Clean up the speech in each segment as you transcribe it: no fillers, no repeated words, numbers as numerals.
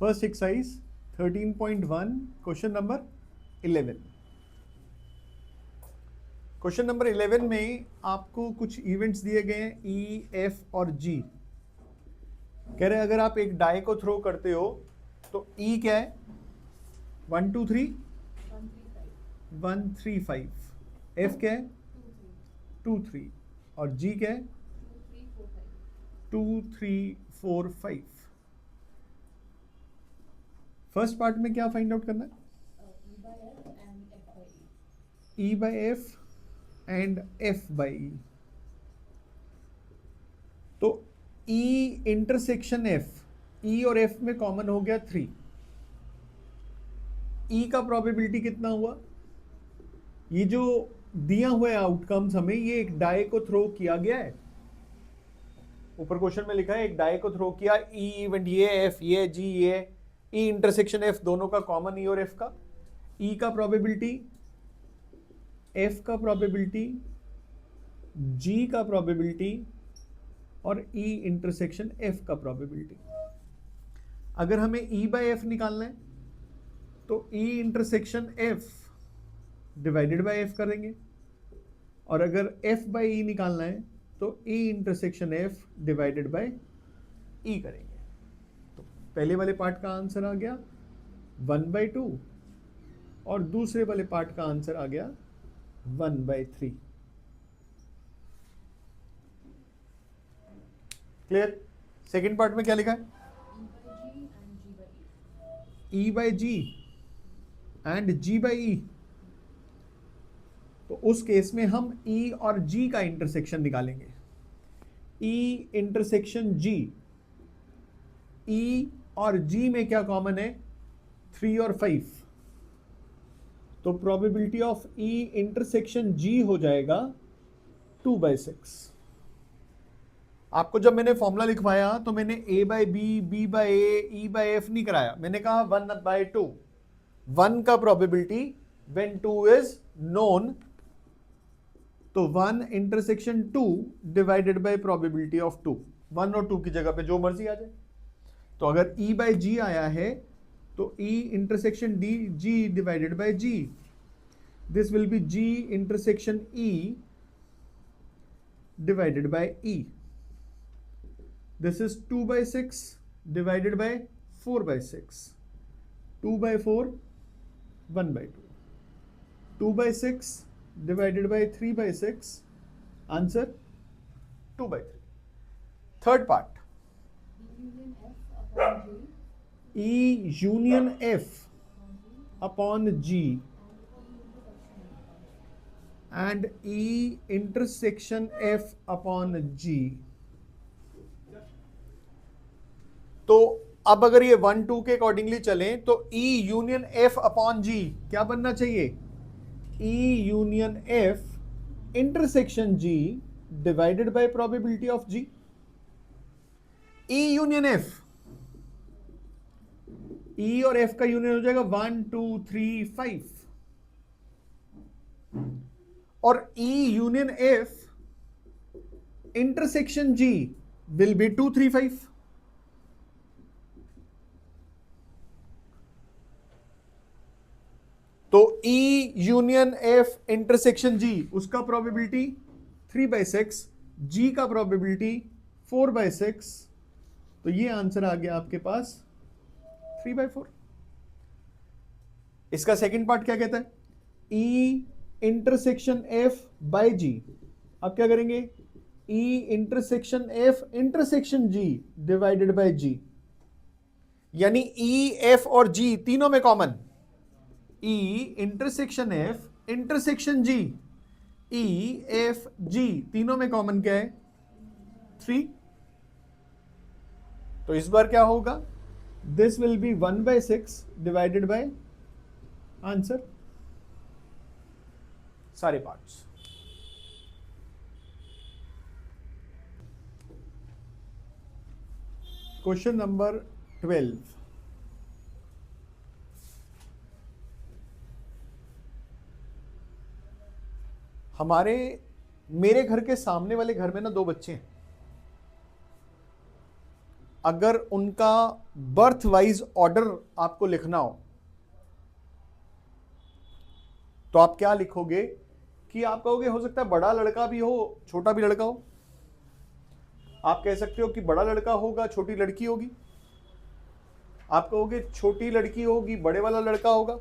First exercise 13.1 question number 11। Question number 11 में आपको कुछ इवेंट्स दिए गए हैं ई, एफ और जी। कह रहे हैं अगर आप एक डाई को थ्रो करते हो तो ई क्या है 1 2 3 1 3 5, एफ क्या है 2 3 और जी क्या है 2 3 4 5। फर्स्ट पार्ट में क्या फाइंड आउट करना है? E by F and F by E. तो ई इंटरसेक्शन एफ, ई और एफ में कॉमन हो गया 3। ई का प्रोबेबिलिटी कितना हुआ? ये जो दिया हुआ है आउटकम्स हमें, ये एक डाई को थ्रो किया गया है। ऊपर क्वेश्चन में लिखा है एक डाई को थ्रो किया, ई इवेंट ये एफ ये जी ये ई इंटरसेक्शन एफ, दोनों का कॉमन ई और एफ का। ई का प्रोबेबिलिटी, एफ का प्रोबेबिलिटी, जी का प्रोबेबिलिटी और ई इंटरसेक्शन एफ का प्रोबेबिलिटी। अगर हमें ई बाय एफ निकालना है तो E intersection F divided by F करेंगे, और अगर एफ बाय ई निकालना है तो E intersection F divided by E करेंगे। तो पहले वाले पार्ट का आंसर आ गया 1/2 और दूसरे वाले पार्ट का आंसर आ गया 1/3। क्लियर? सेकेंड पार्ट में क्या लिखा है? E by G and G by E. तो उस केस में हम ई और जी का इंटरसेक्शन निकालेंगे। ई इंटरसेक्शन जी, ई और जी में क्या कॉमन है? 3 और 5। तो प्रोबेबिलिटी ऑफ ई इंटरसेक्शन जी हो जाएगा 2/6। आपको जब मैंने फॉर्मूला लिखवाया तो मैंने a by B, B by A, E by F नहीं कराया, मैंने कहा 1/2। 1 का प्रोबेबिलिटी व्हेन 2 इज नोन, तो 1 intersection 2 divided by probability of 2। 1 और 2 की जगह पे जो मर्जी आ जाए। तो अगर e बाय जी आया है तो e intersection D G divided by G, this will be g intersection e divided by e। This is 2/6 divided by 4/6। 2/4 1/2, 2/6 divided by 3/6, answer 2/3। Third part, E union F upon G and E intersection F upon G। तो अब अगर ये 1 2 के accordingly चलें तो E union F upon G क्या बनना चाहिए? E union F intersection G divided bye probability of G। E union F, E और F का यूनियन हो जाएगा 1 2 3 5, और E union F intersection G will be 2 3 5। तो E union F intersection G, उसका प्रोबेबिलिटी 3/6, G का प्रोबेबिलिटी 4/6। तो ये आंसर आ गया आपके पास 3/4। इसका सेकंड पार्ट क्या कहता है? E intersection F by G। अब क्या करेंगे? E intersection F intersection G divided by G, यानी E F और G तीनों में common. E intersection F intersection G, E F G तीनों में कॉमन क्या है? 3। तो इस बार क्या होगा? This will B 1/6 divided by answer सारे पार्ट्स। क्वेश्चन नंबर 12, मेरे घर के सामने वाले घर में ना 2 बच्चे हैं। अगर उनका बर्थ वाइज ऑर्डर आपको लिखना हो तो आप क्या लिखोगे कि आप कहोगे हो सकता है बड़ा लड़का भी हो, छोटा भी लड़का हो। आप कह सकते हो कि बड़ा लड़का होगा, छोटी लड़की होगी। आप कहोगे छोटी लड़की होगी, बड़े वाला लड़का होगा,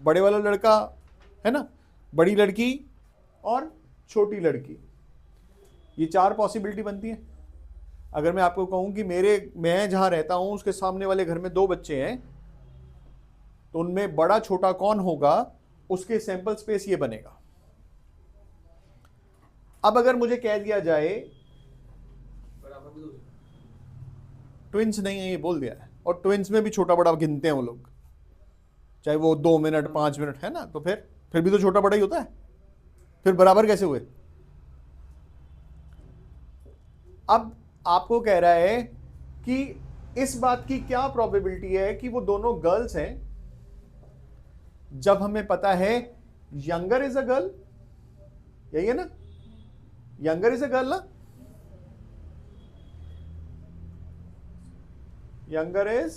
बड़े वाला लड़का, है ना, बड़ी लड़की और छोटी लड़की। ये 4 पॉसिबिलिटी बनती है। अगर मैं आपको कहूं कि मैं जहां रहता हूं उसके सामने वाले घर में 2 बच्चे हैं, तो उनमें बड़ा छोटा कौन होगा, उसके सैंपल स्पेस ये बनेगा। अब अगर मुझे कह दिया जाए ट्विंस नहीं है, ये बोल दिया है, और ट्विंस में भी छोटा बड़ा गिनते हैं वो लोग, चाहे वो 2 मिनट 5 मिनट है ना, तो फिर भी तो छोटा बड़ा ही होता है, फिर बराबर कैसे हुए। अब आपको कह रहा है कि इस बात की क्या प्रोबेबिलिटी है कि वो दोनों गर्ल्स हैं, जब हमें पता है यंगर इज अ गर्ल, यही है ना, यंगर इज अ गर्ल ना, younger is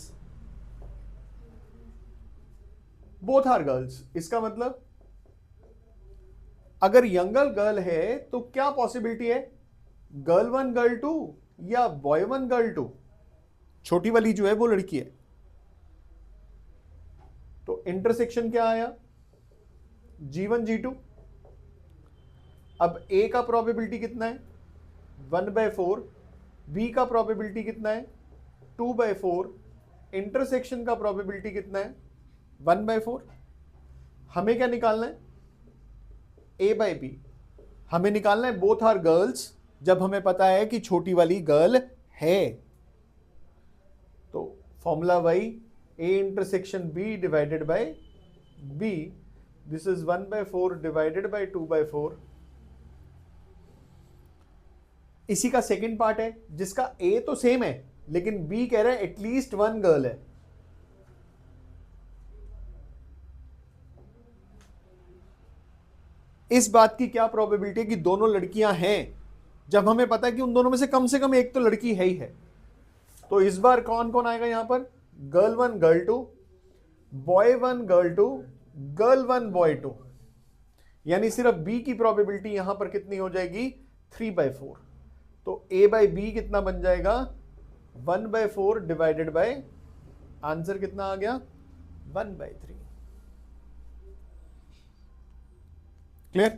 both are girls. इसका मतलब अगर यंगर गर्ल है तो क्या पॉसिबिलिटी है, गर्ल 1 गर्ल 2 या बॉय 1 गर्ल 2। छोटी वाली जो है वो लड़की है, तो इंटरसेक्शन क्या आया, G1 G2। अब A का प्रोबेबिलिटी कितना है, 1/4। B का प्रोबेबिलिटी कितना है, 2/4। इंटरसेक्शन का प्रोबेबिलिटी कितना है, 1/4। हमें क्या निकालना है, A/B। हमें निकालना है बोथ आर गर्ल्स, जब हमें पता है कि छोटी वाली गर्ल है। तो फॉर्मूला वही, A intersection B divided by B, this is 1/4 divided by 2/4। इसी का सेकंड पार्ट है जिसका A तो सेम है लेकिन B कह रहा है एटलीस्ट 1 गर्ल है। इस बात की क्या प्रोबेबिलिटी है कि दोनों लड़कियां हैं, जब हमें पता है कि उन दोनों में से कम एक तो लड़की है ही है। तो इस बार कौन कौन आएगा यहां पर, girl 1 girl 2, boy 1 girl 2, girl 1 boy 2। यानी सिर्फ B की प्रोबेबिलिटी यहां पर कितनी हो जाएगी, 3/4। तो A/B कितना बन जाएगा, 1/4 डिवाइडेड बाय, आंसर कितना आ गया, 1/3। क्लियर।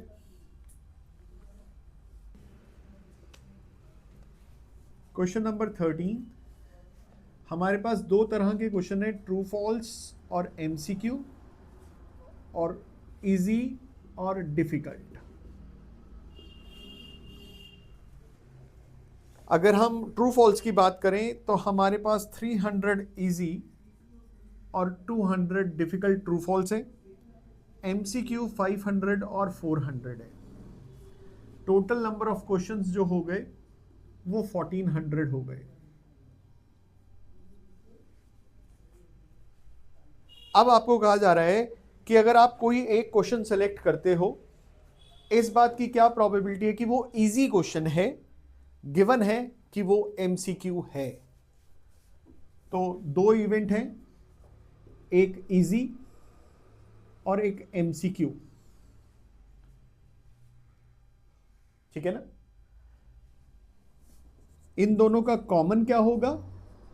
क्वेश्चन नंबर 13, हमारे पास 2 तरह के क्वेश्चन है, ट्रू फॉल्स और MCQ, और इजी और डिफिकल्ट। अगर हम ट्रू फॉल्स की बात करें तो हमारे पास 300 इजी और 200 डिफिकल्ट ट्रू फॉल्स है। MCQ 500 और 400 है। टोटल नंबर ऑफ क्वेश्चंस जो हो गए वो 1400 हो गए। अब आपको कहा जा रहा है कि अगर आप कोई एक क्वेश्चन सेलेक्ट करते हो, इस बात की क्या प्रोबेबिलिटी है कि वो इजी क्वेश्चन है, गिवन है कि वो MCQ है। तो 2 इवेंट हैं, एक इजी और एक MCQ, ठीक है ना। इन दोनों का कॉमन क्या होगा,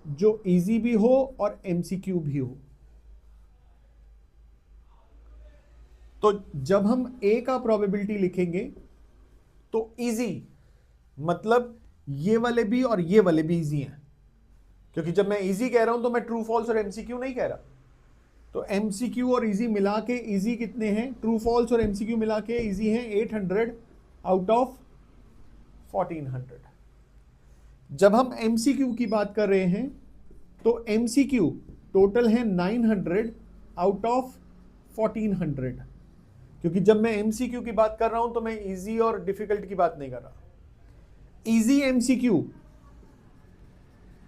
जो इजी भी हो और MCQ भी हो। तो जब हम A का प्रोबेबिलिटी लिखेंगे तो इजी मतलब ये वाले भी और ये वाले भी इजी हैं, क्योंकि जब मैं इजी कह रहा हूं तो मैं ट्रू फॉल्स और MCQ नहीं कह रहा। तो MCQ और इजी मिला के इजी कितने हैं, ट्रू फॉल्स और MCQ मिला के इजी हैं 800 आउट ऑफ 1400। जब हम MCQ की बात कर रहे हैं तो MCQ टोटल है 900 आउट ऑफ 1400, क्योंकि जब मैं MCQ की बात कर रहा हूं तो मैं इजी और डिफिकल्ट की बात नहीं कर रहा। इजी MCQ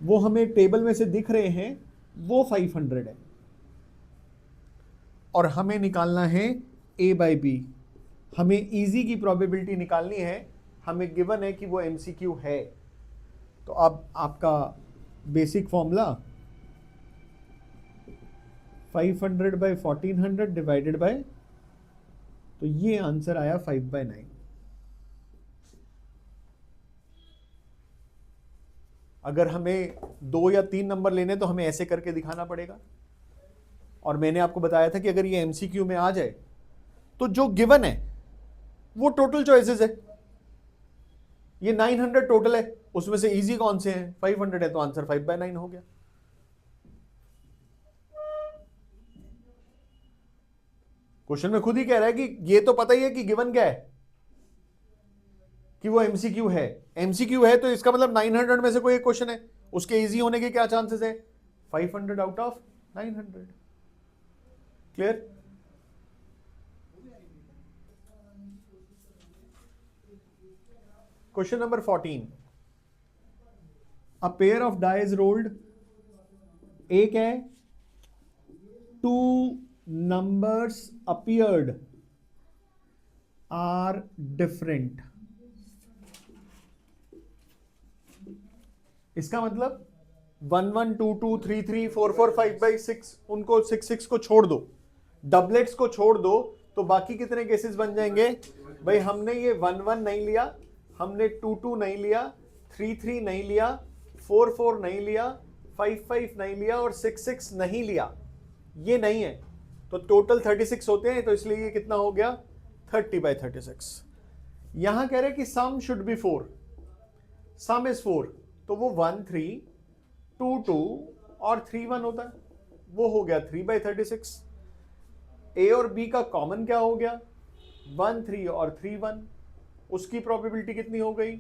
वो हमें टेबल में से दिख रहे हैं, वो 500 है, और हमें निकालना है A/B। हमें इजी की प्रोबेबिलिटी निकालनी है, हमें गिवन है कि वो MCQ है। तो अब आपका basic formula 500 by 1400 divided by, तो ये आंसर आया 5/9। अगर हमें 2 या 3 नंबर लेने तो हमें ऐसे करके दिखाना पड़ेगा। और मैंने आपको बताया था कि अगर ये एमसीक्यू में आ जाए तो जो गिवन है वो टोटल चॉइसेस है। ये 900 टोटल है, उसमें से इजी कौन से हैं? 500 है, तो आंसर 5/9 हो गया। क्वेश्चन में खुद ही कह रहा है कि ये तो पता ही है कि गिवन क्या है, कि वो एमसीक्यू है। एमसीक्यू है तो इसका मतलब 900 में से कोई एक क्वेश्चन है, उसके इजी होने के क्या चांसेस है? 500 out of 900। Clear? Question number 14, a pair of dies rolled. एक है, 2 numbers appeared are different। इसका मतलब 1 1 2 2 3 3 4 4 5/6, उनको 6 6 को छोड़ दो, डबलेट्स को छोड़ दो, तो बाकी कितने केसेस बन जाएंगे? भाई हमने ये 1 1 नहीं लिया, हमने 2 2 नहीं लिया, 3 3 नहीं लिया, 4 4 नहीं लिया, 5 5 नहीं लिया और 6 6 नहीं लिया, ये नहीं है, तो टोटल 36 होते हैं। तो इसलिए ये कितना हो गया? 30/36। यहां कह रहे कि sum should be 4, some is 4, तो वो 1 3 2 2 और 3 1 होता है, वो हो गया 3/36। ए और बी का कॉमन क्या हो गया? 1 3 और 3 1, उसकी प्रोबेबिलिटी कितनी हो गई?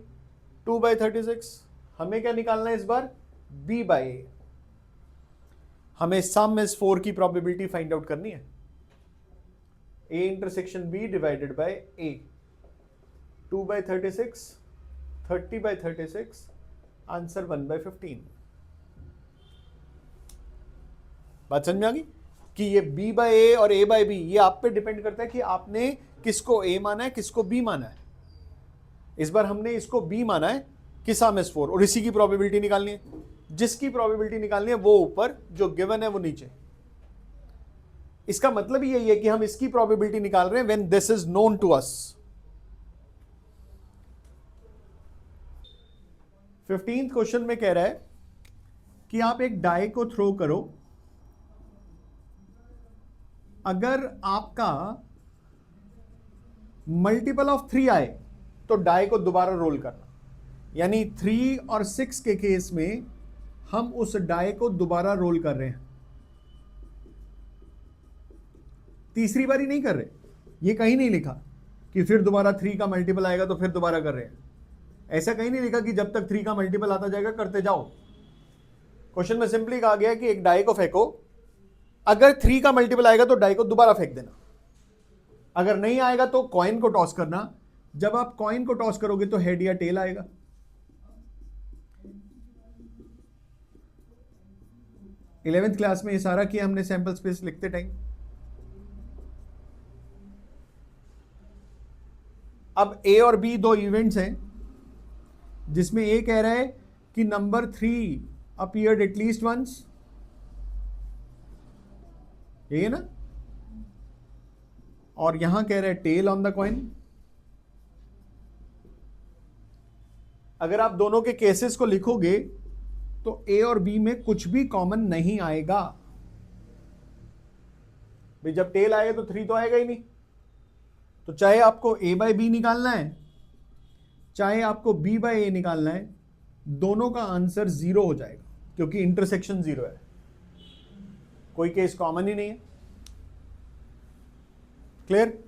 2/36। हमें क्या निकालना है इस बार? बी बाय ए। हमें सम इज 4 की प्रोबेबिलिटी फाइंड आउट करनी है। A intersection B divided by A, 2/36, 30/36, answer 1/15। बात समझ में आ गई कि ये b बाय ए और a बाय बी, ये आप पे डिपेंड करता है कि आपने किसको a माना है, किसको b माना है। इस बार हमने इसको b माना है कि सम इज 4, और इसी की प्रोबेबिलिटी निकालनी है। जिसकी प्रोबेबिलिटी निकालनी है वो ऊपर, जो गिवन है वो नीचे। इसका मतलब ही यही है कि हम इसकी प्रोबेबिलिटी निकाल रहे हैं when this is known to us. 15th question में कह रहा है कि आप एक डाई को थ्रो करो, अगर आपका मल्टीपल ऑफ 3 आए तो डाई को दोबारा रोल करना। यानी 3 और 6 के केस में हम उस डाई को दोबारा रोल कर रहे हैं, तीसरी बारी नहीं कर रहे। ये कहीं नहीं लिखा कि फिर दोबारा 3 का मल्टीपल आएगा तो फिर दोबारा कर रहे हैं, ऐसा कहीं नहीं लिखा कि जब तक 3 का मल्टीपल आता जाएगा करते जाओ। क्वेश्चन में सिंपली कहा गया कि एक डाई को फेंको, अगर 3 का मल्टीपल आएगा तो डाई को दोबारा फेंक देना, अगर नहीं आएगा तो कॉइन को टॉस करना। जब आप कॉइन को टॉस करोगे तो हेड या टेल आएगा। इलेवेंथ क्लास में ये सारा किया हमने सैंपल स्पेस लिखते टाइम। अब ए और बी दो इवेंट्स हैं जिसमें ए कह रहा है कि नंबर 3 अपीयर्ड एटलीस्ट वंस, ये है ना, और यहां कह रहा है टेल ऑन द कॉइन। अगर आप दोनों के केसेस को लिखोगे तो ए और बी में कुछ भी कॉमन नहीं आएगा। भाई जब टेल आएगा तो 3 तो आएगा ही नहीं, तो चाहे आपको ए बाय बी निकालना है, चाहे आपको बी बाय ए निकालना है, दोनों का आंसर 0 हो जाएगा, क्योंकि इंटरसेक्शन 0 है, कोई केस कॉमन ही नहीं है। क्लियर?